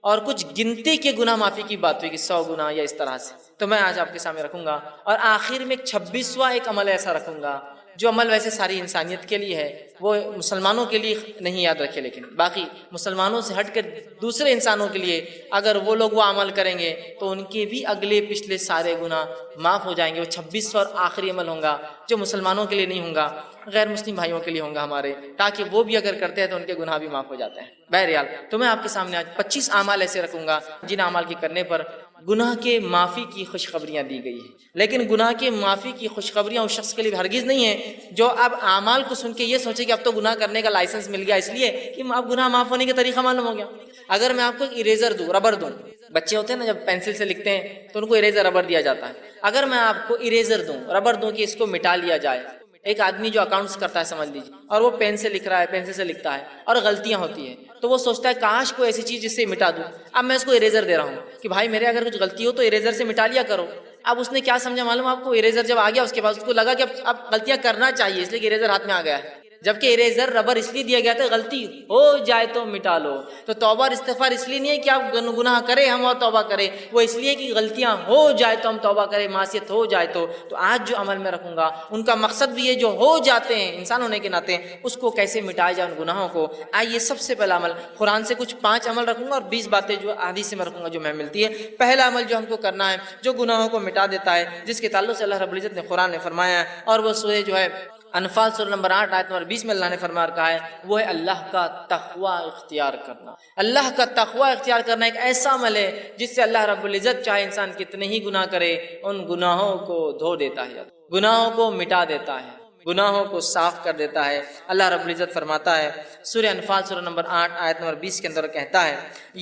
اور کچھ گنتی کے گناہ معافی کی بات ہوئی کہ 100 گناہ یا اس طرح سے، تو میں آج آپ کے سامنے رکھوں گا، اور آخر میں ایک 26واں ایک عمل ایسا رکھوں گا جو عمل ویسے ساری انسانیت کے لیے ہے، وہ مسلمانوں کے لیے نہیں یاد رکھے، لیکن باقی مسلمانوں سے ہٹ کر دوسرے انسانوں کے لیے اگر وہ لوگ وہ عمل کریں گے تو ان کے بھی اگلے پچھلے سارے گناہ معاف ہو جائیں گے۔ وہ 26واں اور آخری عمل ہوں گا جو مسلمانوں کے لیے نہیں ہوں گا، غیر مسلم بھائیوں کے لیے ہوں گا ہمارے، تاکہ وہ بھی اگر کرتے ہیں تو ان کے گناہ بھی معاف ہو جاتے ہیں۔ بہرحال تو میں آپ کے سامنے آج 25 اعمال ایسے رکھوں گا جن اعمال کے کرنے پر گناہ کے معافی کی خوشخبریاں دی گئی ہیں، لیکن گناہ کے معافی کی خوشخبریاں اس شخص کے لیے ہرگز نہیں ہیں جو اب اعمال کو سن کے یہ سوچے کہ اب تو گناہ کرنے کا لائسنس مل گیا، اس لیے کہ اب گناہ معاف ہونے کا طریقہ معلوم ہو گیا۔ اگر میں آپ کو ایک اریزر دوں، ربر دوں، بچے ہوتے ہیں نا جب پینسل سے لکھتے ہیں تو ان کو اریزر ربر دیا جاتا ہے، اگر میں آپ کو اریزر دوں، ربر دوں کہ اس کو مٹا لیا جائے، ایک آدمی جو اکاؤنٹس کرتا ہے سمجھ لیجیے، اور وہ پین سے لکھ رہا ہے، پینسل سے لکھتا ہے اور غلطیاں ہوتی ہیں، تو وہ سوچتا ہے کاش کوئی ایسی چیز جس سے مٹا دوں۔ اب میں اس کو اریزر دے رہا ہوں کہ بھائی میرے اگر کچھ غلطی ہو تو اریزر سے مٹا لیا کرو۔ اب اس نے کیا سمجھا معلوم آپ کو؟ اریزر جب آ گیا اس کے بعد اس کو لگا کہ اب غلطیاں کرنا چاہیے، اس لیے کہ اریزر ہاتھ میں آ گیا ہے، جبکہ اریزر ربر اس لیے دیا گیا تھا غلطی ہو جائے تو مٹا لو۔ تو توبہ اور استغفار اس لیے نہیں ہے کہ آپ گناہ کریں ہم اور توبہ کریں، وہ اس لیے کہ غلطیاں ہو جائے تو ہم توبہ کریں، معصیت ہو جائے تو آج جو عمل میں رکھوں گا ان کا مقصد بھی ہے جو ہو جاتے ہیں انسان ہونے کے ناطے اس کو کیسے مٹایا جائے ان گناہوں کو۔ آئیے سب سے پہلا عمل قرآن سے کچھ 5 عمل رکھوں گا اور 20 باتیں جو حدیث سے میں رکھوں گا جو میں ملتی ہے۔ پہلا عمل جو ہم کو کرنا ہے جو گناہوں کو مٹا دیتا ہے، جس کے تعلق سے اللہ رب العزت نے قرآن نے فرمایا ہے، اور وہ سورہ جو ہے انفال سورہ نمبر 8 آیت نمبر 20 میں اللہ نے فرما رکھا ہے، وہ ہے اللہ کا تقوی اختیار کرنا۔ اللہ کا تقوی اختیار کرنا ایک ایسا عمل ہے جس سے اللہ رب العزت چاہے انسان کتنے ہی گناہ کرے ان گناہوں کو دھو دیتا ہے، گناہوں کو مٹا دیتا ہے، گناہوں کو صاف کر دیتا ہے۔ اللہ رب العزت فرماتا ہے سورہ انفال سورہ نمبر 8 آیت نمبر 20 کے اندر کہتا ہے،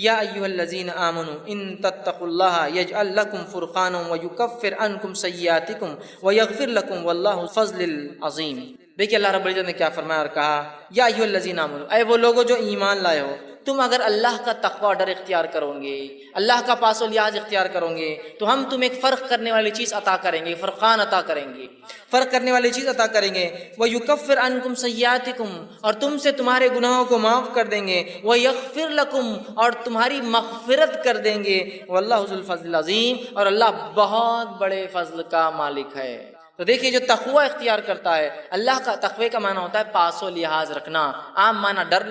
یا ایھا الذین آمنوا ان تتقوا اللہ یجعل لکم فرقانا ویکفر عنکم سیئاتکم ویغفر لکم واللہ ذو الفضل العظیم۔ دیکھیے اللہ رب العزت نے کیا فرمایا اور کہا، یا ایھا الذین آمنوا، اے وہ لوگوں جو ایمان لائے ہو، تم اگر اللہ کا تقوی ڈر اختیار کرو گے، اللہ کا پاس و لحاظ اختیار کرو گے تو ہم تمہیں ایک فرق کرنے والی چیز عطا کریں گے، فرقان عطا کریں گے، فرق کرنے والی چیز عطا کریں گے۔ وَيُكَفِّرْ عَنْكُمْ سَيِّئَاتِكُمْ، اور تم سے تمہارے گناہوں کو معاف کر دیں گے، وَيَغْفِرْ لَكُمْ، اور تمہاری مغفرت کر دیں گے، وَاللَّهُ ذُو الْفَضْلِ الْعَظِيمِ، اور اللہ بہت بڑے فضل کا مالک ہے۔ تو دیکھیے جو تقوی اختیار کرتا ہے، اللہ کا تقوی کا معنی ہوتا ہے پاس و لحاظ رکھنا، عام معنی ڈر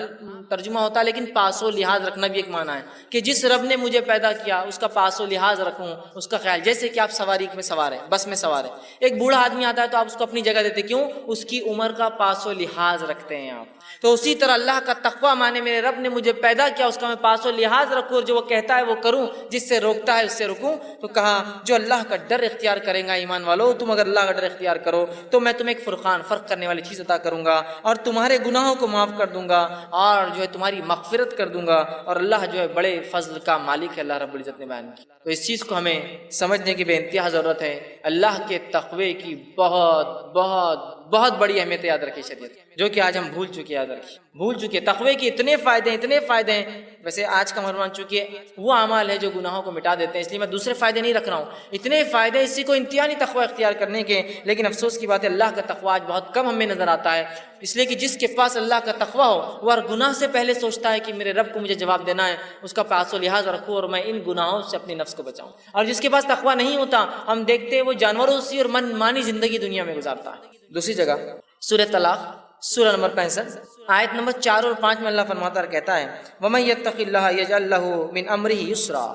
ترجمہ ہوتا ہے لیکن پاس و لحاظ رکھنا بھی ایک معنی ہے کہ جس رب نے مجھے پیدا کیا اس کا پاس و لحاظ رکھوں، اس کا خیال۔ جیسے کہ آپ سواری میں سوار ہیں، بس میں سوار ہیں، ایک بوڑھا آدمی آتا ہے تو آپ اس کو اپنی جگہ دیتے، کیوں؟ اس کی عمر کا پاس و لحاظ رکھتے ہیں آپ۔ تو اسی طرح اللہ کا تقوی مانے میرے رب نے مجھے پیدا کیا، اس کا میں پاس و لحاظ رکھوں، اور جو وہ کہتا ہے وہ کروں، جس سے روکتا ہے اس سے رکوں۔ تو کہا جو اللہ کا ڈر اختیار کرے گا، ایمان والو تم اگر اللہ کا ڈر اختیار کرو تو میں تمہیں ایک فرقان، فرق کرنے والی چیز عطا کروں گا، اور تمہارے گناہوں کو معاف کر دوں گا، اور جو ہے تمہاری مغفرت کر دوں گا، اور اللہ جو ہے بڑے فضل کا مالک ہے، اللہ رب العزت نے بیان کیا۔ تو اس چیز کو ہمیں سمجھنے کی بے انتہا ضرورت ہے۔ اللہ کے تقوی کی بہت بہت بہت بڑی اہمیت یاد رکھی شریعت، جو کہ آج ہم بھول چکے، یاد رکھیے بھول چکے۔ تقوی کے اتنے فائدے ہیں، اتنے فائدے ہیں۔ ویسے آج کا مرمان چونکہ وہ اعمال ہے جو گناہوں کو مٹا دیتے ہیں، اس لیے میں دوسرے فائدے نہیں رکھ رہا ہوں، اتنے فائدے اسی کو انتہا نہیں تقوی اختیار کرنے کے، لیکن افسوس کی بات ہے اللہ کا تقوی آج بہت کم ہمیں نظر آتا ہے، اس لیے کہ جس کے پاس اللہ کا تقوی ہو وہ ہر گناہ سے پہلے سوچتا ہے کہ میرے رب کو مجھے جواب دینا ہے، اس کا پاس و لحاظ رکھوں اور میں ان گناہوں سے اپنے نفس کو بچاؤں۔ اور جس کے پاس تقوی نہیں ہوتا، ہم دیکھتے ہیں وہ جانوروں سی اور من مانی زندگی دنیا میں گزارتا ہے۔ دوسری جگہ سورہ طلاق سورہ نمبر 65 آیت نمبر 4 اور 5 میں اللہ فرماتا اور کہتا ہے، وَمَن يَتَّقِ اللَّهَ يَجْعَل لَّهُ مِنْ أَمْرِهِ يُسْرًا،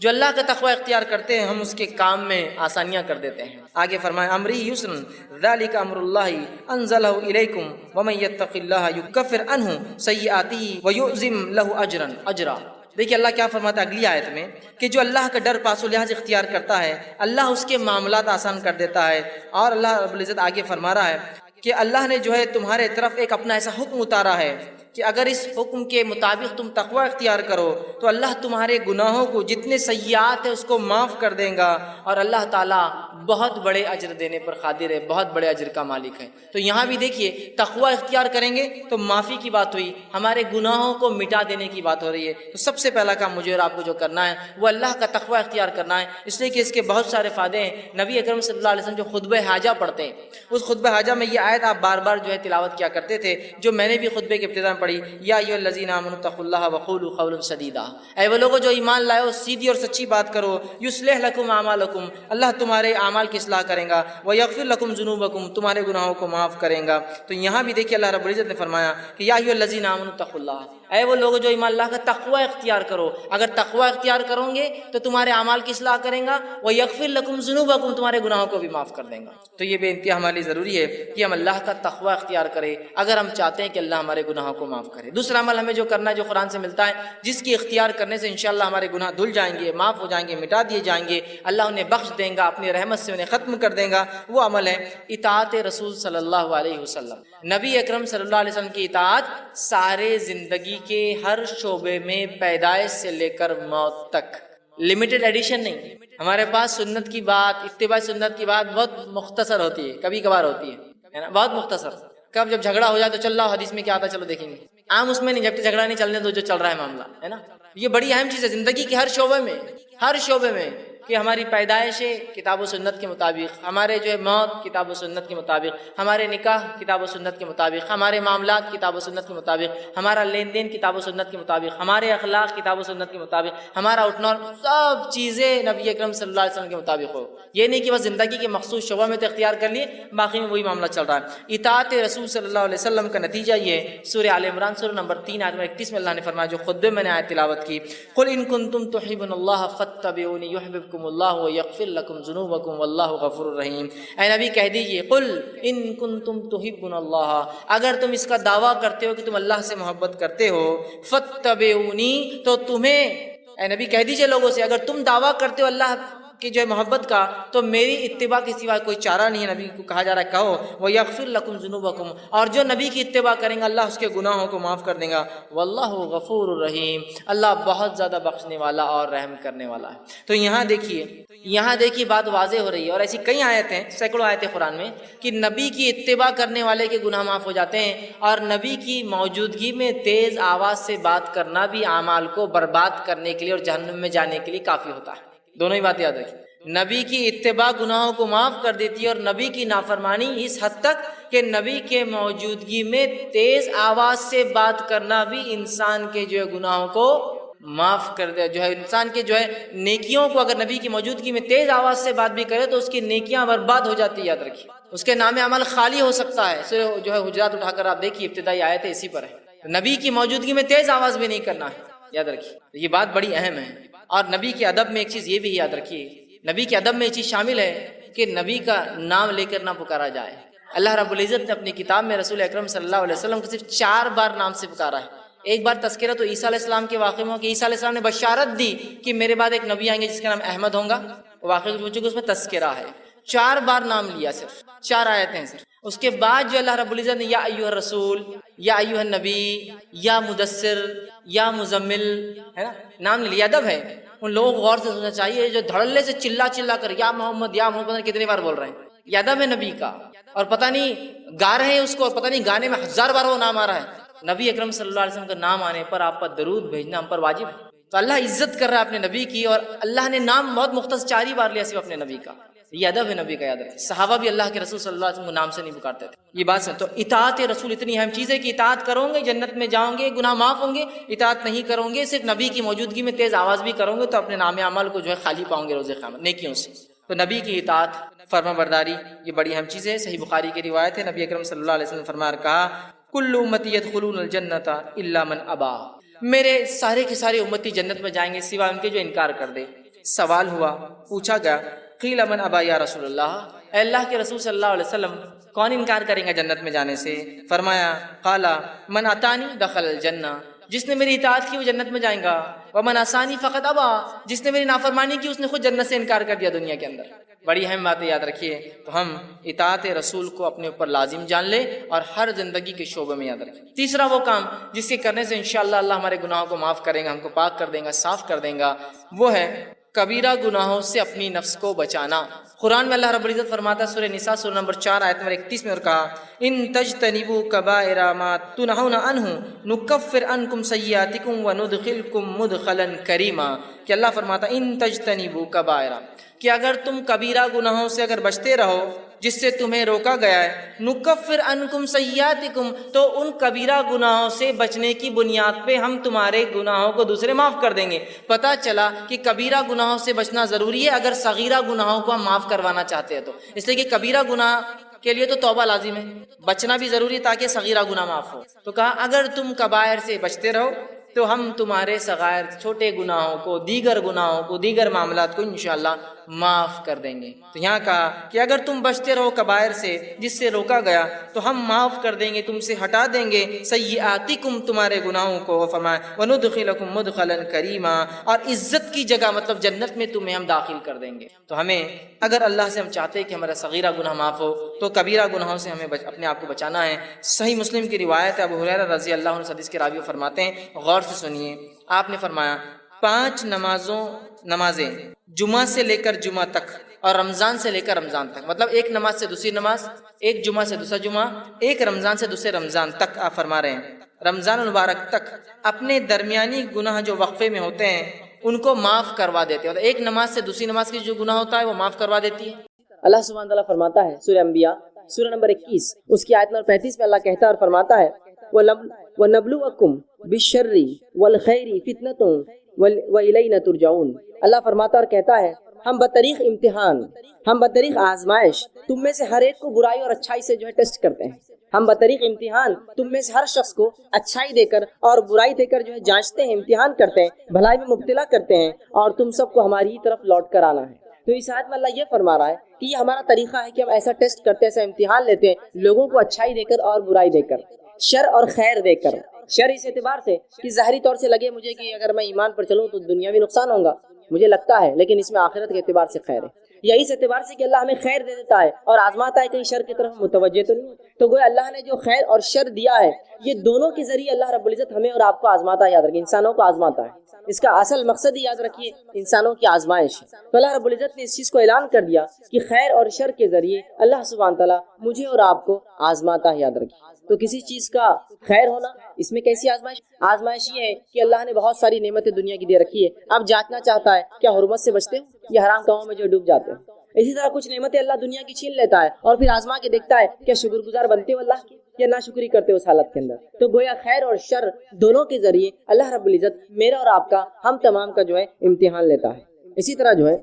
جو اللہ کا تقوی اختیار کرتے ہیں ہم اس کے کام میں آسانیاں کر دیتے ہیں۔ آگے فرمائے أَمْرِهِ يُسْرًا ذَلِكَ أَمْرُ اللَّهِ أَنزَلَهُ إِلَيْكُمْ وَمَن يَتَّقِ اللَّهَ يُكَفِّرْ عَنْهُ سَيِّئَاتِهِ وَيُعْظِمْ لَهُ أَجْرًا۔ دیکھیے اللہ کیا فرماتا ہے اگلی آیت میں کہ جو اللہ کا ڈر پاس و لحاظ اختیار کرتا ہے اللہ اس کے معاملات آسان کر دیتا ہے۔ اور اللہ رب العزت آگے فرما رہا ہے کہ اللہ نے جو ہے تمہارے طرف ایک اپنا ایسا حکم اتارا ہے کہ اگر اس حکم کے مطابق تم تقوی اختیار کرو تو اللہ تمہارے گناہوں کو جتنے سیئات ہیں اس کو معاف کر دے گا، اور اللہ تعالیٰ بہت بڑے اجر دینے پر قادر ہے، بہت بڑے اجر کا مالک ہے۔ تو یہاں بھی دیکھیے تقوی اختیار کریں گے تو معافی کی بات ہوئی، ہمارے گناہوں کو مٹا دینے کی بات ہو رہی ہے۔ تو سب سے پہلا کام مجھے اور آپ کو جو کرنا ہے وہ اللہ کا تقوی اختیار کرنا ہے، اس لیے کہ اس کے بہت سارے فائدے ہیں۔ نبی اکرم صلی اللہ علیہ وسلم جو خطبہ حاجہ پڑھتے ہیں، اس خطبہ حاجہ میں یہ آیت آپ بار بار جو ہے تلاوت کیا کرتے تھے، جو میں نے بھی خطبے کے ابتدا میں پڑھی یا ایھا الذین آمنوا اتقوا اللہ وقولوا قولا سدیدا، اے وہ لوگوں جو ایمان لائے ہو سیدھی اور سچی بات کرو، یصلح لکم اعمالکم، اللہ تمہارے اعمال کی اصلاح کرے گا، ویغفر لکم ذنوبکم، تمہارے گناہوں کو معاف کرے گا۔ تو یہاں بھی دیکھیے اللہ رب العزت نے فرمایا کہ یا ایھا الذین آمنوا اتقوا اللہ، اے وہ لوگ جو ایمان اللہ کا تقوی اختیار کرو، اگر تقوی اختیار کرو گے تو تمہارے اعمال کی اصلاح کریں گا، ویغفر لکم ذنوبکم، تمہارے گناہوں کو بھی معاف کر دیں گا۔ تو یہ بے انتہا ہمارے لیے ضروری ہے کہ ہم اللہ کا تقوی اختیار کریں اگر ہم چاہتے ہیں کہ اللہ ہمارے گناہوں کو معاف کرے۔ دوسرا عمل ہمیں جو کرنا ہے جو قرآن سے ملتا ہے، جس کی اختیار کرنے سے انشاءاللہ ہمارے گناہ دھل جائیں گے، معاف ہو جائیں گے، مٹا دیے جائیں گے، اللہ انہیں بخش دیں گا، اپنی رحمت سے انہیں ختم کر دیں گا، وہ عمل ہے اطاعت رسول صلی اللہ علیہ وسلم۔ نبی اکرم صلی اللہ علیہ وسلم کی اطاعت سارے زندگی کے ہر شعبے میں، پیدائش سے لے کر موت تک، لمیٹڈ ایڈیشن نہیں۔ ہمارے پاس سنت کی بات، اتباع سنت کی بات بہت مختصر ہوتی ہے، کبھی کبھار ہوتی ہے نا، بہت مختصر۔ کب جب جھگڑا ہو جائے تو چل رہا حدیث میں کیا آتا ہے چلو دیکھیں گے، عام اس میں نہیں، جب تک جھگڑا نہیں چلنے دو جو چل رہا ہے معاملہ ہے نا۔ یہ بڑی اہم چیز ہے زندگی کے ہر شعبے میں کہ ہماری پیدائش کتاب و سنت کے مطابق، ہمارے جو ہے موت کتاب و سنت کے مطابق، ہمارے نکاح کتاب و سنت کے مطابق، ہمارے معاملات کتاب و سنت کے مطابق، ہمارا لین دین کتاب و سنت کے مطابق، ہمارے اخلاق کتاب و سنت کے مطابق، ہمارا اٹھنا، سب چیزیں نبی اکرم صلی اللہ علیہ وسلم کے مطابق ہو۔ یہ نہیں کہ بس زندگی کے مخصوص شعبہ میں تو اختیار کر لیے، باقی میں وہی معاملہ چل رہا ہے۔ اطاعت رسول صلی اللہ علیہ وسلم کا نتیجہ یہ ہے، سورہ آل عمران سورہ نمبر 3 آیت 31 میں اللہ نے فرمایا، جو خود میں نے آیت تلاوت کی، قل ان کنتم تحبون اللہ فاتبعونی یحببکم اللہ ویغفر لکم ذنوبکم واللہ غفور الرحیم۔ اے نبی کہہ دیجئے، قل ان کنتم تحبون اللہ، اگر تم اس کا دعویٰ کرتے ہو کہ تم اللہ سے محبت کرتے ہو، فاتبعونی، تو تمہیں، اے نبی کہہ دیجئے لوگوں سے، اگر تم دعویٰ کرتے ہو اللہ کی جو ہے محبت کا، تو میری اتباع کے سوا کوئی چارہ نہیں ہے۔ نبی کو کہا جا رہا ہے کہو وَيَغْفِرْ لَكُمْ ذُنُوبَكُمْ، اور جو نبی کی اتباع کریں گا اللہ اس کے گناہوں کو معاف کر دیں گا، واللہ غفور الرحیم، اللہ بہت زیادہ بخشنے والا اور رحم کرنے والا ہے۔ تو یہاں دیکھیے بات واضح ہو رہی ہے، اور ایسی کئی آیتیں، سینکڑوں آیتیں قرآن میں کہ نبی کی اتباع کرنے والے کے گناہ معاف ہو جاتے ہیں، اور نبی کی موجودگی میں تیز آواز سے بات کرنا بھی اعمال کو برباد کرنے کے لیے اور جہنم میں جانے کے لیے کافی ہوتا ہے۔ دونوں ہی بات یاد رکھیں، نبی کی اتباع گناہوں کو معاف کر دیتی ہے، اور نبی کی نافرمانی اس حد تک کہ نبی کے موجودگی میں تیز آواز سے بات کرنا بھی انسان کے جو ہے گناہوں کو معاف کر دے، جو ہے انسان کے جو ہے نیکیوں کو، اگر نبی کی موجودگی میں تیز آواز سے بات بھی کرے تو اس کی نیکیاں برباد ہو جاتی ہے، یاد رکھیے، اس کے نام عمل خالی ہو سکتا ہے۔ جو ہے حجرات اٹھا کر آپ دیکھیے، ابتدائی آیت ہے اسی پر ہے، نبی کی موجودگی میں تیز آواز بھی نہیں کرنا ہے، یاد رکھیے، یہ بات بڑی اہم ہے۔ اور نبی کے ادب میں ایک چیز یہ بھی یاد رکھیے، نبی کے ادب میں یہ چیز شامل ہے کہ نبی کا نام لے کر نہ پکارا جائے۔ اللہ رب العزت نے اپنی کتاب میں رسول اکرم صلی اللہ علیہ وسلم کو صرف 4 بار نام سے پکارا ہے۔ ایک بار تذکرہ تو عیسیٰ علیہ السلام کے واقعے میں ہو کہ عیسیٰ علیہ السلام نے بشارت دی کہ میرے بعد ایک نبی آئیں گے جس کا نام احمد ہوگا، واقعے کو پوچھو کہ اس میں تذکرہ ہے، 4 بار نام لیا، صرف 4 آیتیں صرف۔ اس کے بعد جو اللہ رب العزت نے یا ایھا الرسول، یا ایھا النبی، یا مدثر، یا مزمل، ہے نا، نام لیا۔ ادب ہے، ان لوگوں کو غور سے سننا چاہیے جو دھڑلے سے چلا کر یا محمد یا محمد کتنی بار بول رہے ہیں، یہ ادب ہے نبی کا، اور پتہ نہیں گا رہے ہیں اس کو، اور پتہ نہیں گانے میں 1000 بار وہ نام آ رہا ہے۔ نبی اکرم صلی اللہ علیہ وسلم کا نام آنے پر آپ پر درود بھیجنا ہم پر واجب ہے۔ تو اللہ عزت کر رہا ہے اپنے نبی کی، اور اللہ نے نام بہت مختصر 4 ہی بار لیا صرف اپنے نبی کا، یہ ادب ہے نبی کا، یاد رکھیں۔ صحابہ بھی اللہ کے رسول صلی اللہ علیہ وسلم کو نام سے نہیں پکارتے تھے، یہ بات سن۔ تو اطاعت رسول اتنی اہم چیز ہے کہ اطاعت کرو گے جنت میں جاؤ گے، گناہ معاف ہوں گے، اطاعت نہیں کرو گے، صرف نبی کی موجودگی میں تیز آواز بھی کرو گے تو اپنے نام عمل کو جو ہے خالی پاؤں گے روز قیامت نیکیوں سے۔ تو نبی کی اطاعت، فرما برداری، یہ بڑی اہم چیز ہے۔ صحیح بخاری کی روایت ہے، نبی اکرم صلی اللہ علیہ وسلم نے فرمایا، کہا کل امتی یدخلون الجنۃ الا من ابا، میرے سارے کے سارے امتی جنت میں جائیں گے سوائے ان کے جو انکار کر دے۔ سوال ہوا، پوچھا گیا، قیل من ابا یا رسول اللہ، اے اللہ کے رسول صلی اللہ علیہ وسلم کون انکار کریں گا جنت میں جانے سے؟ فرمایا، قال من اتانی دخل الجنہ، جس نے میری اطاعت کی وہ جنت میں جائیں گا، ومن عصانی فقط ابا، جس نے میری نافرمانی کی اس نے خود جنت سے انکار کر دیا دنیا کے اندر۔ بڑی اہم باتیں یاد رکھیے، تو ہم اطاعت رسول کو اپنے اوپر لازم جان لیں اور ہر زندگی کے شعبے میں یاد رکھیں۔ تیسرا وہ کام جس کے کرنے سے انشاءاللہ اللہ ہمارے گناہوں کو معاف کریں گا، ہم کو پاک کر دیں گا، صاف کر دیں گا، وہ ہے کبیرہ گناہوں سے اپنی نفس کو بچانا۔ قرآن میں اللہ رب العزت فرماتا ہے، سورہ نساء سورہ نمبر 4 آیت نمبر 31 میں، اور کہا ان تجتنبوا کبائر ما تنہون عنہ نکفر عنکم سیئاتکم وندخلکم مدخلا کریما، کہ اللہ فرماتا ان تجتنبوا کبائر، کہ اگر تم کبیرہ گناہوں سے اگر بچتے رہو جس سے تمہیں روکا گیا ہے، نکفر عنکم سیئاتکم، تو ان کبیرہ گناہوں سے بچنے کی بنیاد پہ ہم تمہارے گناہوں کو دوسرے معاف کر دیں گے۔ پتہ چلا کہ کبیرہ گناہوں سے بچنا ضروری ہے اگر صغیرہ گناہوں کو ہم معاف کروانا چاہتے ہیں تو، اس لیے کہ کبیرہ گناہ کے لیے تو توبہ لازم ہے، بچنا بھی ضروری ہے تاکہ صغیرہ گناہ معاف ہو۔ تو کہا اگر تم کبائر سے بچتے رہو تو ہم تمہارے صغائر چھوٹے گناہوں کو، دیگر گناہوں کو، دیگر معاملات کو انشاءاللہ معاف کر دیں گے۔ تو یہاں کہا کہ اگر تم بچتے رہو کبائر سے جس سے روکا گیا تو ہم معاف کر دیں گے، تم سے ہٹا دیں گے سیئاتکم تمہارے گناہوں کو، فرمایا وندخلکم مدخلا کریما، اور عزت کی جگہ مطلب جنت میں تمہیں ہم داخل کر دیں گے۔ تو ہمیں اگر اللہ سے ہم چاہتے ہیں کہ ہمارا صغیرہ گناہ معاف ہو تو کبیرہ گناہوں سے ہمیں اپنے آپ کو بچانا ہے۔ صحیح مسلم کی روایت ہے، ابو ہریرہ رضی اللہ عنہ حدیث کے راوی فرماتے ہیں، غور سے سنیے، آپ نے فرمایا 5 نمازیں جمعہ سے لے کر جمعہ تک اور رمضان سے لے کر رمضان تک، مطلب ایک نماز سے دوسری نماز، ایک جمعہ سے دوسرا جمعہ، ایک رمضان سے دوسرے رمضان تک، آپ فرما رہے ہیں رمضان المبارک تک اپنے درمیانی گناہ جو وقفے میں ہوتے ہیں ان کو معاف کروا دیتے ہیں، مطلب ایک نماز سے دوسری نماز کی جو گناہ ہوتا ہے وہ معاف کروا دیتی ہے۔ اللہ سبحانہ تعالیٰ فرماتا ہے سورہ انبیاء سورہ نمبر 21 اس کی آیت نمبر 35 میں اللہ کہتا ہے اور فرماتا ہے وَنَبْلُوَكُمْ بِالشَّرِّ وَالْخَيْرِ فِتْنَةٌ وَإِلَيْنَا تُرْجَعُونَ، اللہ فرماتا اور کہتا ہے ہم بطریق امتحان، ہم بطریق آزمائش تم میں سے ہر ایک کو برائی اور اچھائی سے جو ہے ٹیسٹ کرتے ہیں، ہم بطریق امتحان تم میں سے ہر شخص کو اچھائی دے کر اور برائی دے کر جو ہے جانچتے ہیں، امتحان کرتے ہیں، بھلائی میں مبتلا کرتے ہیں، اور تم سب کو ہماری ہی طرف لوٹ کر آنا ہے۔ تو اس آیت میں اللہ یہ فرما رہا ہے کہ یہ ہمارا طریقہ ہے کہ ہم ایسا ٹیسٹ کرتے ہیں، ایسا امتحان لیتے ہیں لوگوں کو اچھائی دے کر اور برائی دے کر، شر اور خیر دے کر۔ شر اس اعتبار سے کہ ظاہری طور سے لگے مجھے کہ اگر میں ایمان پر چلوں تو دنیاوی نقصان ہوگا، مجھے لگتا ہے، لیکن اس میں آخرت کے اعتبار سے خیر ہے، یا اس اعتبار سے کہ اللہ ہمیں خیر دے دیتا ہے اور آزماتا ہے کہیں شر کی طرف متوجہ تو نہیں۔ تو گویا اللہ نے جو خیر اور شر دیا ہے یہ دونوں کے ذریعے اللہ رب العزت ہمیں اور آپ کو آزماتا ہے، یاد رکھیے انسانوں کو آزماتا ہے، اس کا اصل مقصد ہی یاد رکھیے انسانوں کی آزمائش ہے۔ تو اللہ رب العزت نے اس چیز کو اعلان کر دیا کہ خیر اور شر کے ذریعے اللہ سبحانہ تعالیٰ مجھے اور آپ کو آزماتا ہے، یاد رکھیے۔ تو کسی چیز کا خیر ہونا، اس میں کیسی آزمائش؟ آزمائش یہ ہے کہ اللہ نے بہت ساری نعمتیں دنیا کی دے رکھی ہے، اب جانچنا چاہتا ہے کیا حرمت سے بچتے ہو یا حرام کاموں میں جو ڈوب جاتے ہو۔ اسی طرح کچھ نعمتیں اللہ دنیا کی چھین لیتا ہے اور پھر آزما کے دیکھتا ہے کیا شکر گزار بنتے ہو اللہ کی یا ناشکری کرتے ہو اس حالت کے اندر۔ تو گویا خیر اور شر دونوں کے ذریعے اللہ رب العزت میرا اور آپ کا، ہم تمام کا جو ہے امتحان لیتا ہے۔ اسی طرح جو ہے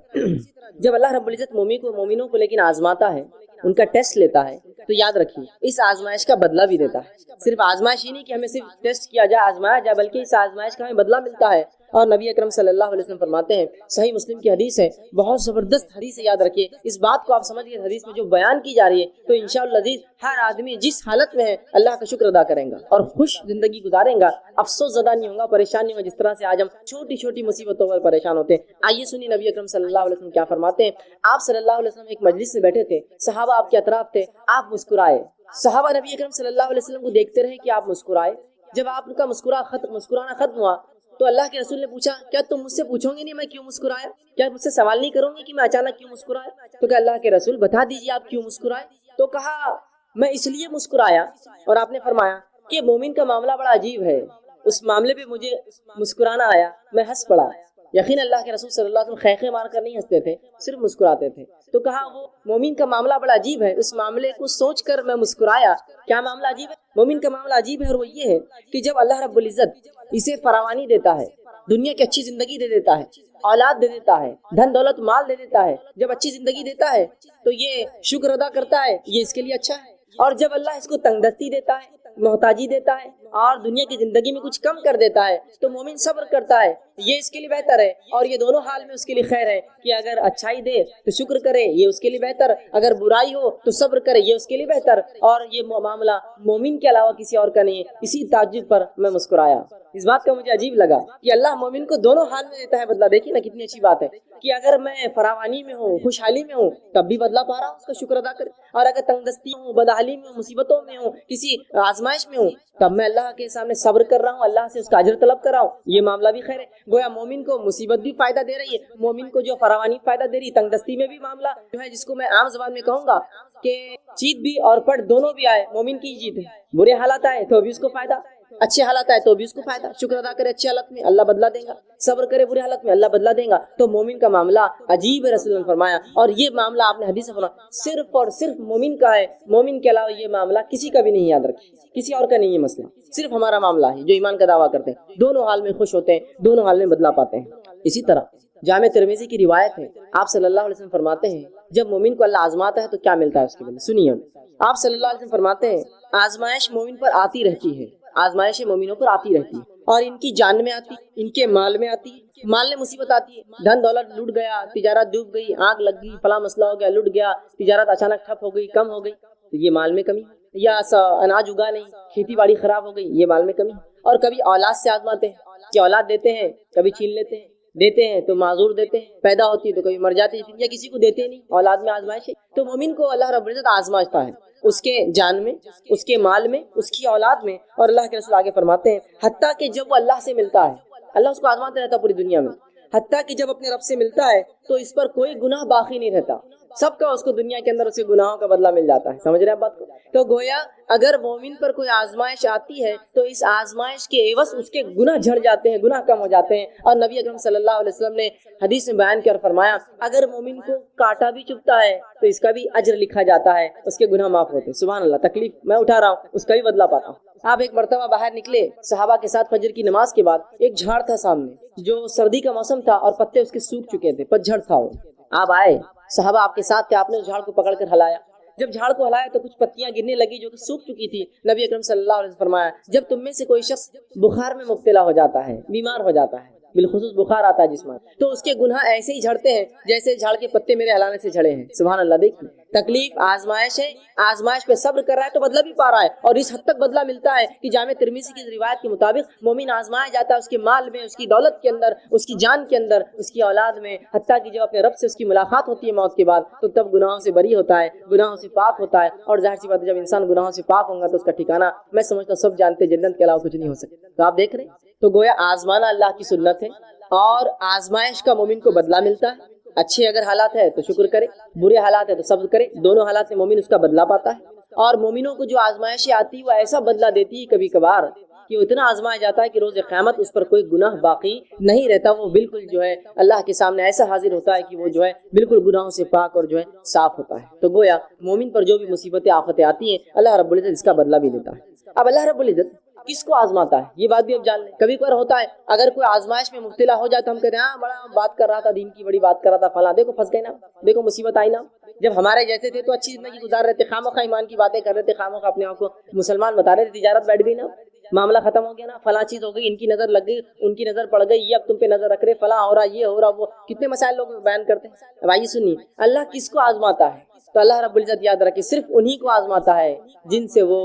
جب اللہ رب العزت مومنوں کو لیکن آزماتا ہے، ان کا ٹیسٹ لیتا ہے، تو یاد رکھیے اس آزمائش کا بدلہ بھی دیتا ہے۔ صرف آزمائش ہی نہیں کہ ہمیں صرف ٹیسٹ کیا جائے، آزمایا جائے، بلکہ اس آزمائش کا ہمیں بدلہ ملتا ہے۔ اور نبی اکرم صلی اللہ علیہ وسلم فرماتے ہیں، صحیح مسلم کی حدیث ہے، بہت زبردست حدیث ہے، یاد رکھیے اس بات کو آپ سمجھیے، حدیث میں جو بیان کی جا رہی ہے تو انشاءاللہ عزیز ہر آدمی جس حالت میں ہے اللہ کا شکر ادا کرے گا اور خوش زندگی گزارے گا، افسوس زدہ نہیں ہوگا، پریشان نہیں ہوگا، جس طرح سے آج ہم چھوٹی چھوٹی مصیبتوں پر پریشان ہوتے ہیں۔ آئیے سنیے نبی اکرم صلی اللہ علیہ وسلم کیا فرماتے ہیں۔ آپ صلی اللہ علیہ وسلم ایک مجلس میں بیٹھے تھے، صحابہ آپ کے اطراف تھے، آپ مسکرائے، صحابہ نبی اکرم صلی اللہ علیہ وسلم کو دیکھتے رہے کہ آپ مسکرائے۔ جب آپ کا مسکرانا ختم ہوا تو اللہ کے رسول نے پوچھا کیا تم مجھ سے پوچھو گے نہیں میں کیوں مسکرایا؟ کیا مجھ سے سوال نہیں کرو گے کہ میں اچانک کیوں مسکرایا؟ تو کہ اللہ کے رسول بتا دیجیے آپ کیوں مسکرائے؟ تو کہا میں اس لیے مسکرایا، اور آپ نے فرمایا کہ مومن کا معاملہ بڑا عجیب ہے، اس معاملے پہ مجھے مسکرانا آیا، میں ہنس پڑا۔ یقین اللہ کے رسول صلی اللہ علیہ وسلم خیخے مار کر نہیں ہنستے تھے، صرف مسکراتے تھے۔ تو کہا وہ مومن کا معاملہ بڑا عجیب ہے، اس معاملے کو سوچ کر میں مسکرایا۔ کیا معاملہ عجیب ہے؟ مومن کا معاملہ عجیب ہے، اور وہ یہ ہے کہ جب اللہ رب العزت اسے فراوانی دیتا ہے، دنیا کی اچھی زندگی دے دیتا ہے، اولاد دے دیتا ہے، دھن دولت مال دے دیتا ہے، جب اچھی زندگی دیتا ہے تو یہ شکر ادا کرتا ہے، یہ اس کے لیے اچھا ہے۔ اور جب اللہ اس کو تنگ دستی دیتا ہے، محتاجی دیتا ہے اور دنیا کی زندگی میں کچھ کم کر دیتا ہے تو مومن صبر کرتا ہے، یہ اس کے لیے بہتر ہے۔ اور یہ دونوں حال میں اس کے لیے خیر ہے کہ اگر اچھائی دے تو شکر کرے، یہ اس کے لیے بہتر، اگر برائی ہو تو صبر کرے، یہ اس کے لیے بہتر۔ اور یہ معاملہ مومن کے علاوہ کسی اور کا نہیں ہے۔ اسی تعجب پر میں مسکرایا، اس بات کا مجھے عجیب لگا کہ اللہ مومن کو دونوں حال میں دیتا ہے بدلہ۔ دیکھیے نا کتنی اچھی بات ہے کہ اگر میں فراوانی میں ہوں، خوشحالی میں ہوں، تب بھی بدلہ پا رہا ہوں، اس کا شکر ادا کرے، اور اگر تنگ دستی ہوں، بدحالی میں ہوں، مصیبتوں میں ہوں، کسی آزمائش میں ہوں، تب میں اللہ کے سامنے صبر کر رہا ہوں، اللہ سے اس کا اجر طلب کر رہا ہوں، یہ معاملہ بھی خیر ہے۔ گویا مومن کو مصیبت بھی فائدہ دے رہی ہے، مومن کو جو فراوانی فائدہ دے رہی ہے، تنگ دستی میں بھی معاملہ جو ہے جس کو میں عام زبان میں کہوں گا کہ چیت بھی اور پٹ دونوں بھی آئے، مومن کی جیت ہے، برے حالات آئے تو بھی اس کو فائدہ، اچھے حالات آئے تو بھی اس کو فائدہ، شکر ادا کرے اچھے حالت میں اللہ بدلہ دے گا، صبر کرے برے حالت میں اللہ بدلہ دے گا۔ تو مومن کا معاملہ عجیب ہے، رسول اللہ نے فرمایا، اور یہ معاملہ آپ نے حدیث میں فرمایا صرف اور صرف مومن کا ہے، مومن کے علاوہ یہ معاملہ کسی کا بھی نہیں، یاد رکھیں کسی اور کا نہیں ہے مسئلہ، صرف ہمارا معاملہ ہے جو ایمان کا دعویٰ کرتے ہیں، دونوں حال میں خوش ہوتے ہیں، دونوں حال میں بدلہ پاتے ہیں۔ اسی طرح جامع ترمذی کی روایت ہے، آپ صلی اللہ علیہ وسلم فرماتے ہیں جب مومن کو اللہ آزماتا ہے تو کیا ملتا ہے اس کے بدلے، سنیے آپ صلی اللہ علیہ وسلم فرماتے ہیں آزمائش مومن پر آتی رہتی ہے، آزمائش مومنوں پر آتی رہتی ہے، اور ان کی جان میں آتی، ان کے مال میں آتی، مال میں مصیبت آتی ہے، دھن دولت لٹ گیا، تجارت ڈوب گئی، آگ لگ گئی، فلاں مسئلہ ہو گیا، لٹ گیا، تجارت اچانک ٹھپ ہو گئی، کم ہو گئی، تو یہ مال میں کمی، یا اناج اگا نہیں، کھیتی باڑی خراب ہو گئی، یہ مال میں کمی۔ اور کبھی اولاد سے آزماتے ہیں کہ اولاد دیتے ہیں کبھی چھین لیتے ہیں، دیتے ہیں تو معذور دیتے ہیں، پیدا ہوتی ہے تو کبھی مر جاتی ہے، یا کسی کو دیتے نہیں، اولاد میں آزمائش ہے۔ تو مومن کو اللہ رب العزت آزمائشتا ہے، اس کے جان میں، اس کے مال میں، اس کی اولاد میں، اور اللہ کے رسول آگے فرماتے ہیں حتیٰ کہ جب وہ اللہ سے ملتا ہے، اللہ اس کو آزماتا رہتا پوری دنیا میں، حتیٰ کہ جب اپنے رب سے ملتا ہے تو اس پر کوئی گناہ باقی نہیں رہتا، سب کا اس کو دنیا کے اندر اس کے گناہوں کا بدلہ مل جاتا ہے۔ سمجھ رہے ہیں بات کو؟ تو گویا اگر مومن پر کوئی آزمائش آتی ہے تو اس آزمائش کے عوض اس کے گناہ جھڑ جاتے ہیں، گناہ کم ہو جاتے ہیں۔ اور نبی اکرم صلی اللہ علیہ وسلم نے حدیث میں بیان کیا اور فرمایا اگر مومن کو کانٹا بھی چبھتا ہے تو اس کا بھی اجر لکھا جاتا ہے، اس کے گناہ معاف ہوتے ہیں۔ سبحان اللہ، تکلیف میں اٹھا رہا ہوں اس کا بھی بدلہ پاتا ہوں۔ آپ ایک مرتبہ باہر نکلے صحابہ کے ساتھ فجر کی نماز کے بعد، ایک جھاڑ تھا سامنے، جو سردی کا موسم تھا اور پتے اس کے سوکھ چکے تھے، پتجھڑ تھا وہ۔ آپ آئے، صحابہ آپ کے ساتھ تھے، آپ نے اس جھاڑ کو پکڑ کر ہلایا، جب جھاڑ کو ہلایا تو کچھ پتیاں گرنے لگی جو کہ سوکھ چکی تھی۔ نبی اکرم صلی اللہ علیہ وسلم فرمایا جب تم میں سے کوئی شخص بخار میں مبتلا ہو جاتا ہے، بیمار ہو جاتا ہے، بالخصوص بخار آتا ہے جس میں، تو اس کے گناہ ایسے ہی جھڑتے ہیں جیسے جھاڑ کے پتے میرے ہلانے سے جھڑے ہیں۔ سبحان اللہ، دیکھیں تکلیف آزمائش ہے، آزمائش پہ صبر کر رہا ہے تو بدلہ بھی پا رہا ہے، اور اس حد تک بدلہ ملتا ہے کہ جامع ترمذی کی روایت کے مطابق مومن آزمایا جاتا ہے اس کے مال میں، اس کی دولت کے اندر، اس کی جان کے اندر، اس کی اولاد میں، حتیٰ کہ جب اپنے رب سے اس کی ملاقات ہوتی ہے موت کے بعد تو تب گناہوں سے بری ہوتا ہے، گناہوں سے پاک ہوتا ہے۔ اور ظاہر سی بات ہے جب انسان گناہوں سے پاک ہوگا تو اس کا ٹھکانہ میں سمجھتا ہوں سب جانتے جنت کے علاوہ کچھ نہیں ہو سکتا۔ تو آپ دیکھ رہے ہیں تو گویا آزمانا اللہ کی سنت ہے، اور آزمائش کا مومن کو بدلہ ملتا ہے۔ اچھے اگر حالات ہے تو شکر کرے، برے حالات ہے تو صبر کرے، دونوں حالات میں مومن اس کا بدلہ پاتا ہے۔ اور مومنوں کو جو آزمائشیں آتی وہ ایسا بدلہ دیتی ہے کبھی کبھار کہ وہ اتنا آزمایا جاتا ہے کہ روز قیامت اس پر کوئی گناہ باقی نہیں رہتا، وہ بالکل جو ہے اللہ کے سامنے ایسا حاضر ہوتا ہے کہ وہ جو ہے بالکل گناہوں سے پاک اور جو ہے صاف ہوتا ہے۔ تو گویا مومن پر جو بھی مصیبتیں آفتیں آتی ہیں اللہ رب العزت اس کا بدلہ بھی دیتا ہے۔ اب اللہ رب العزت کس کو آزماتا ہے یہ بات بھی اب جان لیں۔ کبھی کبھار ہوتا ہے اگر کوئی آزمائش میں مبتلا ہو جائے تو ہم کہتے ہیں ہاں بڑا بات کر رہا تھا، دین کی بڑی بات کر رہا تھا، فلاں دیکھو پھنس گئے نا، دیکھو مصیبت آئی نا۔ جب ہمارے جیسے تھے تو اچھی زندگی گزار رہے تھے، خامخواہ ایمان کی باتیں کر رہے تھے، خامخواہ اپنے آپ کو مسلمان بتا رہے تھے، تجارت بیٹھ گئی نا، معاملہ ختم ہو گیا نا، فلاں چیز ہو گئی، ان کی نظر لگ گئی، ان کی نظر پڑ گئی، یہ اب تم پہ نظر رکھ رہے، فلاں ہو رہا، یہ ہو رہا، وہ کتنے مسائل لوگ بیان کرتے ہیں۔ اب آئیے سنیے اللہ کس کو آزماتا ہے، تو اللہ رب العزت یاد رکھے صرف انہی کو آزماتا ہے جن سے وہ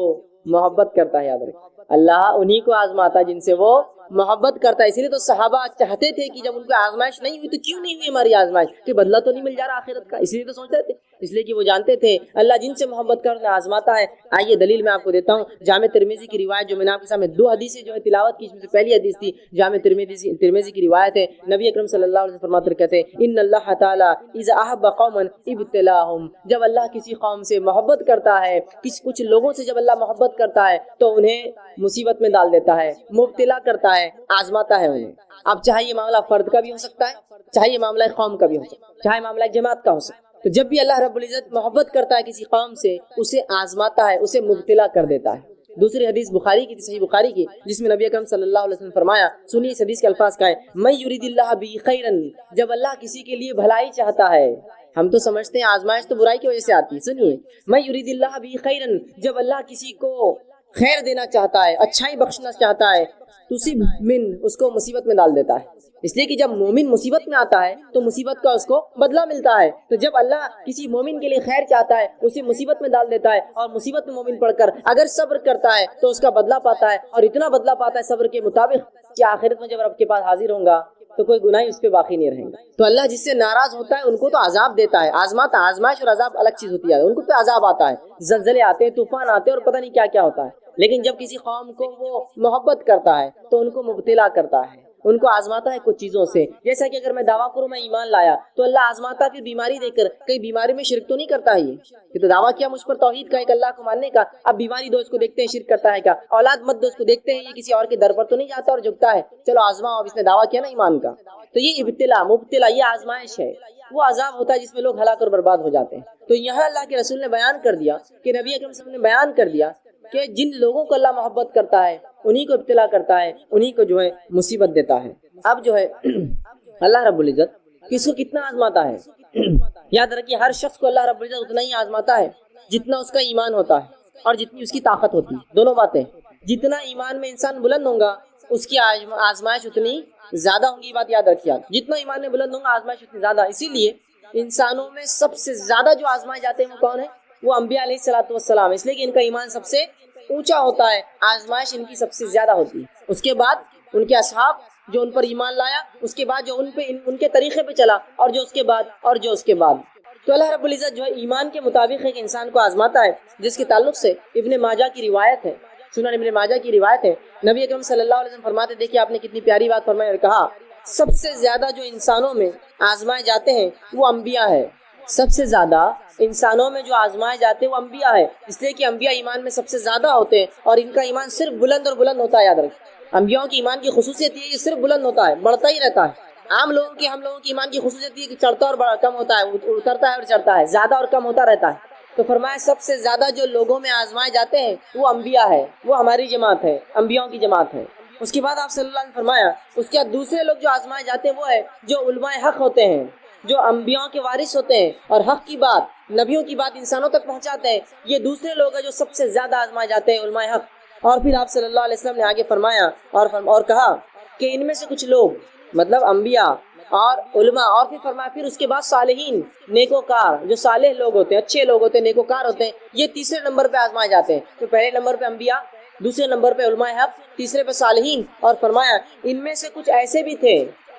محبت کرتا ہے۔ یاد رکھے اللہ انہی کو آزماتا ہے جن سے وہ محبت کرتا ہے۔ اسی لیے تو صحابہ چاہتے تھے کہ جب ان کو آزمائش نہیں ہوئی تو کیوں نہیں ہوئی ہماری آزمائش، کہ بدلہ تو نہیں مل جا رہا آخرت کا، اس لیے تو سوچتے تھے، اس لیے کہ وہ جانتے تھے اللہ جن سے محبت کر انہیں آزماتا ہے۔ آئیے دلیل میں آپ کو دیتا ہوں، جامع ترمذی کی روایت جو میں نے آپ کے سامنے دو حدیثیں جو ہے تلاوت کی، اس میں سے پہلی حدیث تھی جامع ترمذی کی روایت ہے، نبی اکرم صلی اللہ علیہ وسلم فرماتے کہتے ہیں ان اللہ تعالی اذا احب قوما ابتلاهم، جب اللہ کسی قوم سے محبت کرتا ہے، کچھ لوگوں سے جب اللہ محبت کرتا ہے تو انہیں مصیبت میں ڈال دیتا ہے، مبتلا کرتا ہے، آزماتا ہے انہیں۔ اب چاہے یہ معاملہ فرد کا بھی ہو سکتا ہے، چاہے یہ معاملہ قوم کا بھی ہو سکتا ہے، چاہے معاملہ جماعت کا ہو سکتا ہے۔ تو جب بھی اللہ رب العزت محبت کرتا ہے کسی قوم سے، اسے آزماتا ہے، اسے مبتلا کر دیتا ہے۔ دوسری حدیث بخاری کی، صحیح بخاری کی، جس میں نبی اکرم صلی اللہ علیہ وسلم فرمایا، سنیے اس حدیث کے الفاظ کا ہے، من یرید اللہ بہ خیرا، جب اللہ کسی کے لیے بھلائی چاہتا ہے، ہم تو سمجھتے ہیں آزمائش تو برائی کی وجہ سے آتی ہے، سنیے من یرید اللہ بہ خیرا، جب اللہ کسی کو خیر دینا چاہتا ہے، اچھائی بخشنا چاہتا ہے، تصب من، اس کو مصیبت میں ڈال دیتا ہے۔ اس لیے کہ جب مومن مصیبت میں آتا ہے تو مصیبت کا اس کو بدلہ ملتا ہے، تو جب اللہ کسی مومن کے لیے خیر چاہتا ہے اسے مصیبت میں ڈال دیتا ہے، اور مصیبت میں مومن پڑھ کر اگر صبر کرتا ہے تو اس کا بدلہ پاتا ہے، اور اتنا بدلہ پاتا ہے صبر کے مطابق کہ آخرت میں جب رب کے پاس حاضر ہوں گا تو کوئی گناہ اس پہ باقی نہیں رہیں گا۔ تو اللہ جس سے ناراض ہوتا ہے ان کو تو عذاب دیتا ہے، آزماتا، آزمائش اور عذاب الگ چیز ہوتی ہے، ان کو تو عذاب آتا ہے، زلزلے آتے ہیں، طوفان آتے ہیں، اور پتہ نہیں کیا کیا ہوتا ہے۔ لیکن جب کسی قوم کو وہ محبت کرتا ہے تو ان کو مبتلا کرتا ہے، ان کو آزماتا ہے کچھ چیزوں سے. جیسا کہ اگر میں دعویٰ کروں میں ایمان لایا تو اللہ آزماتا ہے پھر بیماری دے کر. کئی بیماری میں شرک تو نہیں کرتا ہے یہ تو دعویٰ کیا مجھ پر توحید کا ایک اللہ کو ماننے کا, اب بیماری دو اس کو دیکھتے ہیں شرک کرتا ہے کیا, اولاد مت دو اس کو دیکھتے ہیں یہ کسی اور کے در پر تو نہیں جاتا اور جھکتا ہے, چلو آزماؤ. اب اس نے دعویٰ کیا نا ایمان کا, تو یہ ابتلا مبتلا یہ آزمائش ہے, وہ عذاب ہوتا ہے جس میں لوگ ہلاک اور برباد ہو جاتے ہیں. تو یہاں اللہ کے رسول نے بیان کر دیا کہ نبی اکرم صلی اللہ علیہ وسلم نے بیان کر دیا کہ جن لوگوں کو اللہ محبت کرتا ہے انہی کو ابتلا کرتا ہے, انہی کو جو ہے مصیبت دیتا ہے. اب جو ہے اللہ رب العزت کس کو کتنا آزماتا ہے, یاد رکھیے ہر شخص کو اللہ رب العزت اتنا ہی آزماتا ہے جتنا اس کا ایمان ہوتا ہے اور جتنی اس کی طاقت ہوتی ہے. دونوں باتیں, جتنا ایمان میں انسان بلند ہوگا اس کی آزمائش اتنی زیادہ ہوں گی. بات یاد رکھیے آپ, جتنا ایمان میں بلند ہوگا آزمائش اتنی زیادہ. اسی لیے انسانوں میں سب سے زیادہ جو آزمائے جاتے ہیں وہ کون ہے, وہ انبیاء علیہ الصلوۃ والسلام, اس لیے کہ ان کا ایمان سب سے اونچا ہوتا ہے, آزمائش ان کی سب سے زیادہ ہوتی ہے. اس کے بعد ان کے اصحاب جو ان پر ایمان لایا, اس کے بعد جو ان کے طریقے پہ چلا, اور جو اس کے بعد اور جو اس کے بعد. تو اللہ رب العزت جو ہے ایمان کے مطابق ایک انسان کو آزماتا ہے, جس کے تعلق سے ابن ماجہ کی روایت ہے, سنن ابن ماجہ کی روایت ہے. نبی اکرم صلی اللہ علیہ وسلم فرماتے, دیکھیے آپ نے کتنی پیاری بات فرمائی اور کہا سب سے زیادہ جو انسانوں میں آزمائے جاتے ہیں وہ انبیاء ہے. سب سے زیادہ انسانوں میں جو آزمائے جاتے ہیں وہ انبیاء ہے, اس لیے کہ انبیاء ایمان میں سب سے زیادہ ہوتے ہیں اور ان کا ایمان صرف بلند اور بلند ہوتا ہے. یاد رکھیں انبیاء کی ایمان کی خصوصیت یہ صرف بلند ہوتا ہے, بڑھتا ہی رہتا ہے. عام لوگوں کی ہم لوگوں کی ایمان کی خصوصیت یہ کہ چڑھتا اور کم ہوتا ہے, اترتا ہے اور چڑھتا ہے, زیادہ اور کم ہوتا رہتا ہے. تو فرمایا سب سے زیادہ جو لوگوں میں آزمائے جاتے ہیں وہ انبیاء ہے, وہ ہماری جماعت ہے, انبیاء کی جماعت ہے. اس کے بعد آپ صلی اللہ علیہ وسلم فرمایا اس کے بعد دوسرے لوگ جو آزمائے جاتے ہیں وہ ہے جو علماء حق ہوتے ہیں, جو انبیاء کے وارث ہوتے ہیں اور حق کی بات, نبیوں کی بات انسانوں تک پہنچاتے ہیں. یہ دوسرے لوگ ہیں جو سب سے زیادہ آزمائے جاتے ہیں, علماء حق. اور پھر آپ صلی اللہ علیہ وسلم نے آگے فرمایا اور کہا کہ ان میں سے کچھ لوگ مطلب انبیاء اور علماء, اور پھر فرمایا پھر اس کے بعد صالحین, نیکوکار, جو صالح لوگ ہوتے ہیں, اچھے لوگ ہوتے ہیں, نیکوکار ہوتے ہیں, یہ تیسرے نمبر پہ آزمائے جاتے ہیں. تو پہلے نمبر پہ انبیاء, دوسرے نمبر پہ علماء حق, تیسرے پہ صالحین. اور فرمایا ان میں سے کچھ ایسے بھی تھے,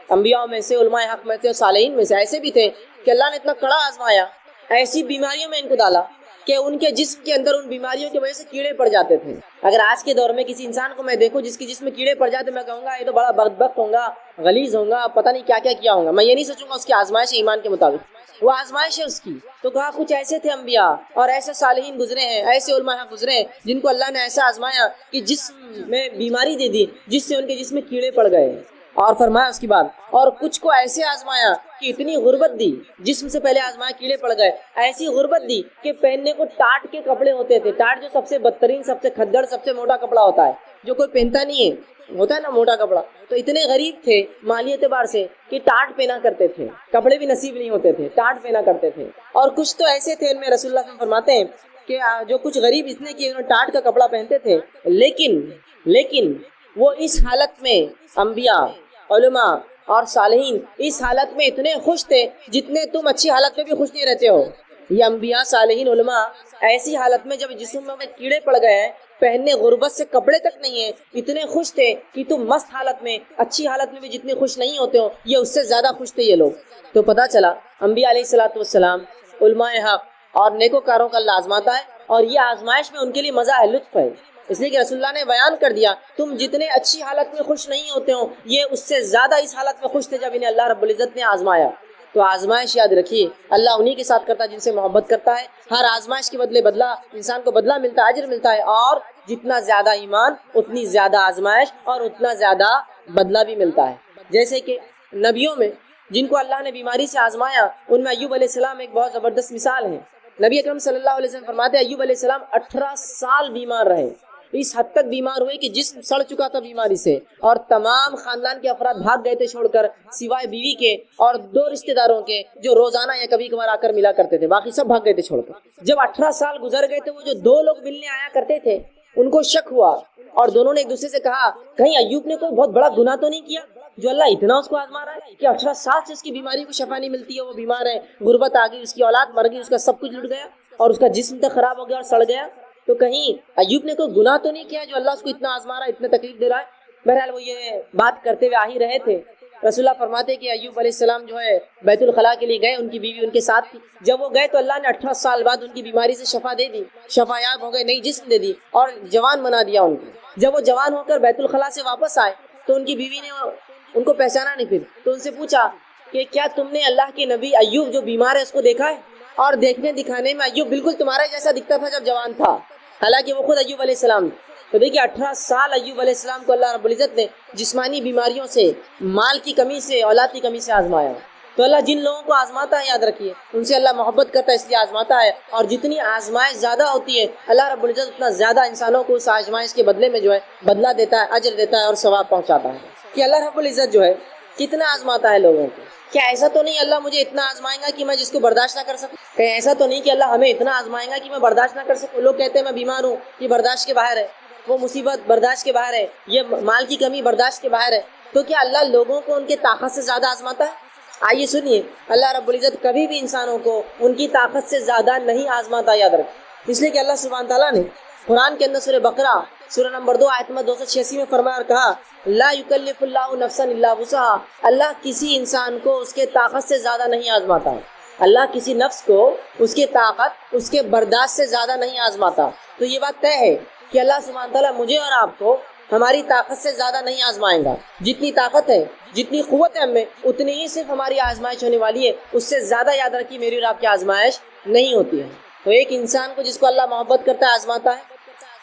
انبیاء میں سے, علماء حق میں سے اور صالحین میں سے ایسے بھی تھے کہ اللہ نے اتنا کڑا آزمایا, ایسی بیماریوں میں ان کو ڈالا کہ ان کے جسم کے اندر ان بیماریوں کی وجہ سے کیڑے پڑ جاتے تھے. اگر آج کے دور میں کسی انسان کو میں دیکھوں جس کی جسم میں کیڑے پڑ جاتے, میں کہوں گا یہ تو بڑا بدبخت ہوگا, غلیظ ہوگا, پتہ نہیں کیا کیا کیا ہوگا. میں یہ نہیں سوچوں گا اس کی آزمائش ایمان کے مطابق, وہ آزمائش ہے اس کی. تو کہا کچھ ایسے تھے انبیاء اور ایسے صالحین گزرے ہیں, ایسے علماء گزرے ہیں جن کو اللہ نے ایسا آزمایا کہ جسم میں بیماری دے دی جس سے ان کے جسم میں کیڑے پڑ گئے. اور فرمایا اس کے بعد اور کچھ کو ایسے آزمایا کہ اتنی غربت دی, جسم سے پہلے آزمایا کیڑے پڑ گئے, ایسی غربت دی کہ پہننے کو ٹاٹ کے کپڑے ہوتے تھے. ٹاٹ جو سب سے بدترین, سب سے کھدڑ, سب سے موٹا کپڑا ہوتا ہے, جو کوئی پہنتا نہیں ہے, ہوتا ہے نا موٹا کپڑا. تو اتنے غریب تھے مالی اعتبار سے کہ ٹاٹ پہنا کرتے تھے, کپڑے بھی نصیب نہیں ہوتے تھے, ٹاٹ پہنا کرتے تھے. اور کچھ تو ایسے تھے, ان میں رسول اللہ صلی اللہ علیہ وسلم فرماتے ہیں کہ جو کچھ غریب اس نے کہ انہوں نے ٹاٹ کا کپڑا پہنتے تھے, لیکن وہ اس حالت میں انبیاء, علماء اور صالحین اس حالت میں اتنے خوش تھے جتنے تم اچھی حالت میں بھی خوش نہیں رہتے ہو. یہ انبیاء, صالحین, علماء ایسی حالت میں جب جسم میں کیڑے پڑ گئے ہیں, پہننے غربت سے کپڑے تک نہیں ہیں, اتنے خوش تھے کہ تم مست حالت میں, اچھی حالت میں بھی جتنے خوش نہیں ہوتے ہو, یہ اس سے زیادہ خوش تھے یہ لوگ. تو پتہ چلا انبیاء علیہ الصلوۃ والسلام, علماء حق اور نیکوکاروں کا اللہ آزماتا ہے, اور یہ آزمائش میں ان کے لیے مزہ ہے, لطف ہے. اس لیے کہ رسول اللہ نے بیان کر دیا تم جتنے اچھی حالت میں خوش نہیں ہوتے ہو, یہ اس سے زیادہ اس حالت میں خوش تھے جب انہیں اللہ رب العزت نے آزمایا. تو آزمائش یاد رکھیے اللہ انہی کے ساتھ کرتا ہے جن سے محبت کرتا ہے. ہر آزمائش کے بدلے بدلہ, انسان کو بدلہ ملتا ہے, اجر ملتا ہے, اور جتنا زیادہ ایمان اتنی زیادہ آزمائش اور اتنا زیادہ بدلہ بھی ملتا ہے. جیسے کہ نبیوں میں جن کو اللہ نے بیماری سے آزمایا, ان میں ایوب علیہ السلام ایک بہت زبردست مثال ہے. نبی اکرم صلی اللہ علیہ وسلم فرماتے ہیں ایوب علیہ السلام 18 سال بیمار رہے, اس حد تک بیمار ہوئے کہ جسم سڑ چکا تھا بیماری سے, اور تمام خاندان کے افراد بھاگ گئے تھے چھوڑ کر, سوائے بیوی کے اور 2 رشتہ داروں کے جو روزانہ یا کبھی کبھار آ کر ملا کرتے تھے, باقی سب بھاگ گئے تھے چھوڑ کر. جب 18 سال گزر گئے تھے, وہ جو 2 لوگ ملنے آیا کرتے تھے ان کو شک ہوا, اور دونوں نے ایک دوسرے سے کہا کہیں ایوب نے کوئی بہت بڑا گناہ تو نہیں کیا جو اللہ اتنا اس کو آزما رہا ہے کہ 18 سال سے اس کی بیماری کو شفا نہیں ملتی ہے, وہ بیمار ہے, غربت آ گئی, اس کی اولاد مر گئی, اس کا سب کچھ لٹ گیا اور اس کا جسم تک خراب ہو گیا اور سڑ گیا. تو کہیں ایوب نے کوئی گناہ تو نہیں کیا جو اللہ اس کو اتنا آزما رہا ہے, اتنے تکلیف دے رہا ہے. بہرحال وہ یہ بات کرتے ہوئے آ ہی رہے تھے. رسول اللہ فرماتے کہ ایوب علیہ السلام جو ہے بیت الخلاء کے لیے گئے, ان کی بیوی ان کے ساتھ تھی. جب وہ گئے تو اللہ نے 18 سال بعد ان کی بیماری سے شفا دے دی, شفا یاب ہو گئے, نئی جسم دے دی اور جوان بنا دیا ان کو. جب وہ جوان ہو کر بیت الخلاء سے واپس آئے تو ان کی بیوی نے ان کو پہچانا نہیں. پھر تو ان سے پوچھا کہ کیا تم نے اللہ کے نبی ایوب جو بیمار ہے اس کو دیکھا ہے؟ اور دیکھنے دکھانے میں ایوب بالکل تمہارے جیسا دکھتا تھا جب جوان تھا، حالانکہ وہ خود ایوب علیہ السلام. تو دیکھیے 18 سال ایوب علیہ السلام کو اللہ رب العزت نے جسمانی بیماریوں سے، مال کی کمی سے، اولاد کی کمی سے آزمایا. تو اللہ جن لوگوں کو آزماتا ہے یاد رکھیے ان سے اللہ محبت کرتا ہے، اس لیے آزماتا ہے. اور جتنی آزمائش زیادہ ہوتی ہے اللہ رب العزت اتنا زیادہ انسانوں کو اس آزمائش کے بدلے میں جو ہے بدلہ دیتا ہے، اجر دیتا ہے اور ثواب پہنچاتا ہے. کہ اللہ رب العزت جو ہے کتنا آزماتا ہے لوگوں کو. کیا ایسا تو نہیں اللہ مجھے اتنا آزمائے گا کہ میں جس کو برداشت نہ کر سکوں؟ کہ ایسا تو نہیں کہ اللہ ہمیں اتنا آزمائے گا کہ میں برداشت نہ کر سکوں؟ لوگ کہتے ہیں میں بیمار ہوں، یہ برداشت کے باہر ہے، وہ مصیبت برداشت کے باہر ہے، یہ مال کی کمی برداشت کے باہر ہے. تو کیا اللہ لوگوں کو ان کے طاقت سے زیادہ آزماتا ہے؟ آئیے سنیے، اللہ رب العزت کبھی بھی انسانوں کو ان کی طاقت سے زیادہ نہیں آزماتا، یاد رکھ. اس لیے کہ اللہ سبحانہ تعالیٰ نے قرآن کے اندر سورہ بقرہ سورہ نمبر 2 آیت نمبر 286 میں فرمایا اور کہا لا یکلف اللہ نفسا الا وسعها. اللہ کسی انسان کو اس کے طاقت سے زیادہ نہیں آزماتا. اللہ کسی نفس کو اس کے طاقت، اس کے برداشت سے زیادہ نہیں آزماتا. تو یہ بات طے ہے کہ اللہ سبحانہ تعالیٰ مجھے اور آپ کو ہماری طاقت سے زیادہ نہیں آزمائیں گا. جتنی طاقت ہے، جتنی قوت ہے ہم میں، اتنی ہی صرف ہماری آزمائش ہونے والی ہے. اس سے زیادہ یاد رکھیے میری اور آپ کی آزمائش نہیں ہوتی ہے. تو ایک انسان کو جس کو اللہ محبت کرتا ہے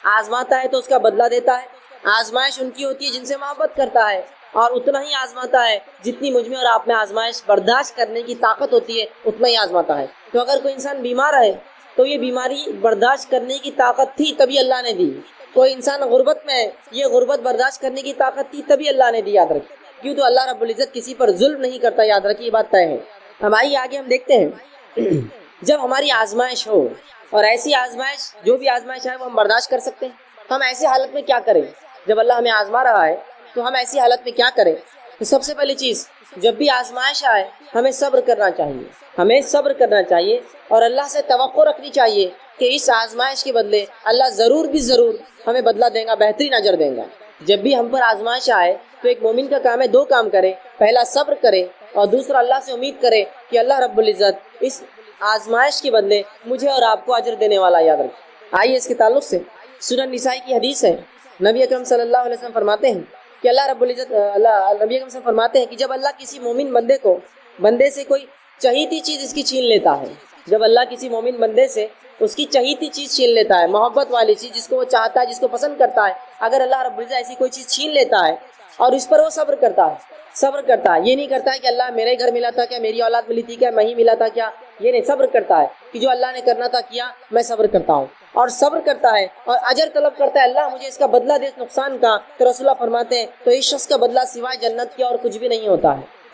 آزماتا ہے تو اس کا بدلہ دیتا ہے. آزمائش ان کی ہوتی ہے جن سے محبت کرتا ہے، اور اتنا ہی آزماتا ہے جتنی مجھ میں اور آپ میں آزمائش برداشت کرنے کی طاقت ہوتی ہے اتنا ہی آزماتا ہے. تو اگر کوئی انسان بیمار ہے تو یہ بیماری برداشت کرنے کی طاقت تھی تبھی اللہ نے دی. کوئی انسان غربت میں ہے، یہ غربت برداشت کرنے کی طاقت تھی تبھی اللہ نے دی. یاد رکھیں کیوں تو اللہ رب العزت کسی پر ظلم نہیں کرتا. یاد رکھیے یہ بات طے ہے. ہماری آگے ہم دیکھتے ہیں جب ہماری آزمائش ہو، اور ایسی آزمائش جو بھی آزمائش ہے وہ ہم برداشت کر سکتے ہیں، ہم ایسی حالت میں کیا کریں؟ جب اللہ ہمیں آزما رہا ہے تو ہم ایسی حالت میں کیا کریں؟ تو سب سے پہلی چیز، جب بھی آزمائش آئے ہمیں صبر کرنا چاہیے، اور اللہ سے توقع رکھنی چاہیے کہ اس آزمائش کے بدلے اللہ ضرور بھی ضرور ہمیں بدلہ دیں گا، بہترین اجر دیں گا. جب بھی ہم پر آزمائش آئے تو ایک مومن کا کام ہے 2 کام کرے. پہلا صبر کرے اور دوسرا اللہ سے امید کرے کہ اللہ رب العزت اس آزمائش کے بدلے مجھے اور آپ کو اجر دینے والا. یاد رکھیں. آئیے اس کے تعلق سے سنن نسائی کی حدیث ہے. نبی اکرم صلی اللہ علیہ وسلم فرماتے ہیں کہ اللہ رب العزت نبی اکرم صلی اللہ فرماتے ہیں کہ جب اللہ کسی مومن بندے سے کوئی چہیتی چیز اس کی چھین لیتا ہے، جب اللہ کسی مومن بندے سے اس کی چہیتی چیز چھین لیتا ہے، محبت والی چیز جس کو وہ چاہتا ہے، جس کو پسند کرتا ہے، اگر اللہ رب العزت ایسی کوئی چیز چھین لیتا ہے اور اس پر وہ صبر کرتا ہے، یہ نہیں کرتا ہے کہ اللہ میرے گھر ملا تھا کیا، میری اولاد ملی تھی کیا، میں ہی ملا تھا کیا، یہ نہیں. صبر کرتا ہے کہ جو اللہ نے کرنا تھا کیا، میں صبر کرتا ہوں، اور صبر کرتا ہے اور اجر طلب کرتا ہے، اللہ مجھے اس کا بدلہ دے اس نقصان کا. تو رسول اللہ فرماتے ہیں تو اس شخص کا بدلہ سوائے جنت کے اور کچھ بھی نہیں ہوتا ہے.